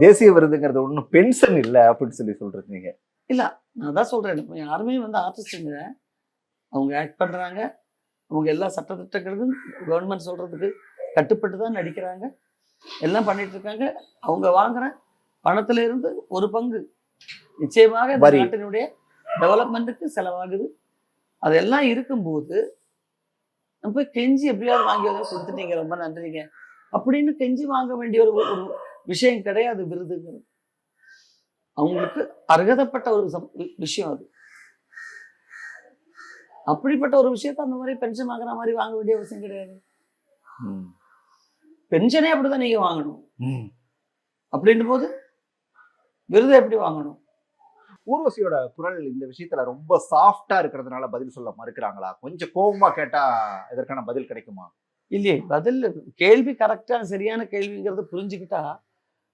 தேசிய விருதுங்கிறது ஒன்றும் பென்ஷன் இல்லை அப்படின்னு சொல்றீங்க. இல்லை, நான் தான் சொல்கிறேன். இப்போ யாருமே வந்து ஆர்டிஸ்ட்டுங்க, அவங்க ஆக்ட் பண்ணுறாங்க, அவங்க எல்லா சட்டத்திட்டங்களுக்கும் கவர்மெண்ட் சொல்கிறதுக்கு கட்டுப்பட்டு தான் நடிக்கிறாங்க, எல்லாம் பண்ணிட்டு இருக்காங்க. அவங்க வாங்குற பணத்துல இருந்து ஒரு பங்கு நிச்சயமாக இந்த நாட்டினுடைய டெவலப்மெண்ட்டுக்கு செலவாகுது. அதெல்லாம் இருக்கும்போது நம்ம போய் கெஞ்சி எப்படியாவது வாங்கி வந்து கொடுத்துட்டீங்க, ரொம்ப நன்றிங்க அப்படின்னு கெஞ்சி வாங்க வேண்டிய ஒரு விஷயம் கிடையாது விருதுங்கிறது. அவங்களுக்கு அருகதப்பட்ட ஒரு விஷயம் அது. அப்படிப்பட்ட ஒரு விஷயத்த அந்த மாதிரி பென்ஷன் வாங்குற மாதிரி வாங்க வேண்டிய அவசியம் கிடையாது. பென்ஷனே அப்படிதான் நீங்க வாங்கணும். அப்படின்னும் போது விருது எப்படி வாங்கணும்? ஊர்வசியோட குரல் இந்த விஷயத்துல ரொம்ப சாஃப்டா இருக்கிறதுனால பதில் சொல்ல மறுக்கிறாங்களா? கொஞ்சம் கோபமா கேட்டா இதற்கான பதில் கிடைக்குமா? இல்லையே, பதில் கேள்வி கரெக்டா சரியான கேள்விங்கிறத புரிஞ்சுக்கிட்டா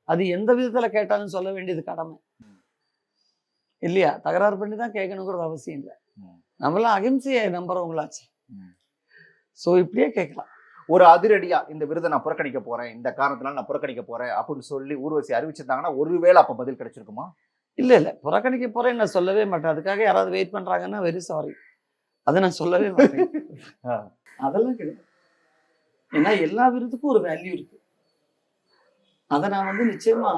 அது எந்த விதத்துல கேட்டாலும் சொல்ல வேண்டியது கடமை இல்லையா? தகராறு பண்ணி தான் கேட்கணுங்கிறது அவசியம் இல்லை. நம்மளாம் அகிம்சையை நம்புறவங்களாச்சு. ஸோ இப்படியே கேட்கலாம். ஒரு அதிரடியா இந்த விருதை நான் புறக்கணிக்க போறேன், இந்த காரணத்தினால நான் புறக்கணிக்க போறேன் அப்படின்னு சொல்லி ஊர்வசி அறிவிச்சிருந்தாங்கன்னா ஒருவேளை அப்ப பதில் கிடைச்சிருக்குமா? இல்ல இல்ல, புறக்கணிக்க போறேன்னு நான் சொல்லவே மாட்டேன். அதுக்காக யாராவது வெயிட் பண்றாங்கன்னா வெரி சாரி, அதை நான் சொல்லவே மாட்டேன். அதெல்லாம் கிடையாது. ஏன்னா எல்லா விருதுக்கும் ஒரு வேல்யூ இருக்கு. அதை நான் வந்து நிச்சயமா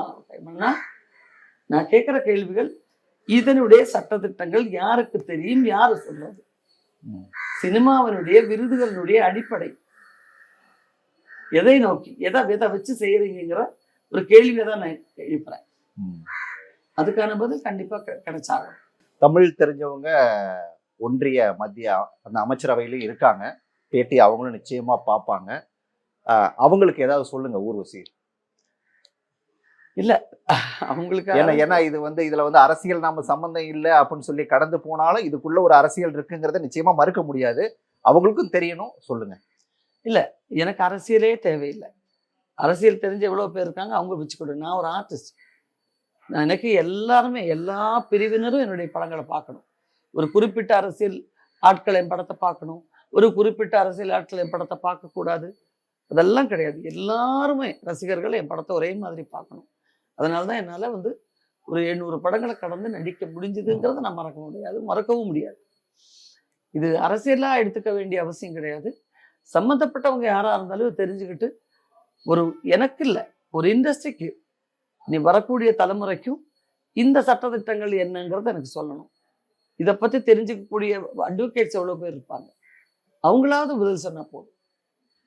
நான் கேட்கிற கேள்விகள் இதனுடைய சட்டத்திட்டங்கள் யாருக்கு தெரியும், யாரு சொல்றது, சினிமாவினுடைய விருதுகளினுடைய அடிப்படை எதை நோக்கி எதை வச்சு செய்யறீங்கிற ஒரு கேள்வியை தான் நான் எழுப்புறேன். அதுக்கான பதில் கண்டிப்பா கிடைச்சாகும். தமிழ் தெரிஞ்சவங்க ஒன்றிய மத்திய அந்த அமைச்சரவையிலும் இருக்காங்க, பேட்டி அவங்களும் நிச்சயமா பார்ப்பாங்க. அவங்களுக்கு ஏதாவது சொல்லுங்க ஊர்வசி. இல்ல அவங்களுக்கு ஏன்னா இது வந்து இதுல வந்து அரசியல் நாம சம்பந்தம் இல்லை அப்படின்னு சொல்லி கடந்து போனாலும் இதுக்குள்ள ஒரு அரசியல் இருக்குங்கிறத நிச்சயமா மறுக்க முடியாது. அவங்களுக்கும் தெரியணும், சொல்லுங்க. இல்ல, எனக்கு அரசியலே தேவையில்லை. அரசியல் தெரிஞ்ச எவ்வளவு பேர் இருக்காங்க, அவங்க வச்சுக்கொடு. நான் ஒரு ஆர்டிஸ்ட். எனக்கு எல்லாருமே எல்லா பிரிவினரும் என்னுடைய படங்களை பார்க்கணும். ஒரு குறிப்பிட்ட அரசியல் ஆட்கள் என் படத்தை பார்க்கணும், ஒரு குறிப்பிட்ட அரசியல் ஆட்கள் என் படத்தை பார்க்கக்கூடாது, அதெல்லாம் கிடையாது. எல்லாருமே ரசிகர்கள் என் படத்தை ஒரே மாதிரி பார்க்கணும். அதனாலதான் என்னால வந்து ஒரு 700 படங்களை கடந்து நடிக்க முடிஞ்சதுங்கிறத நான் மறக்க முடியாது, மறக்கவும் முடியாது. இது அரசியலா எடுத்துக்க வேண்டிய அவசியம் கிடையாது. சம்மந்தப்பட்டவங்க யாரா இருந்தாலும் தெரிஞ்சுக்கிட்டு, ஒரு எனக்கு இல்லை, ஒரு இண்டஸ்ட்ரிக்கு, நீ வரக்கூடிய தலைமுறைக்கும் இந்த சட்டத்திட்டங்கள் என்னங்கிறத எனக்கு சொல்லணும். இதை பத்தி தெரிஞ்சுக்கக்கூடிய அட்வொகேட்ஸ் எவ்வளவு பேர் இருப்பாங்க, அவங்களாவது பதில் சொன்னா போதும்.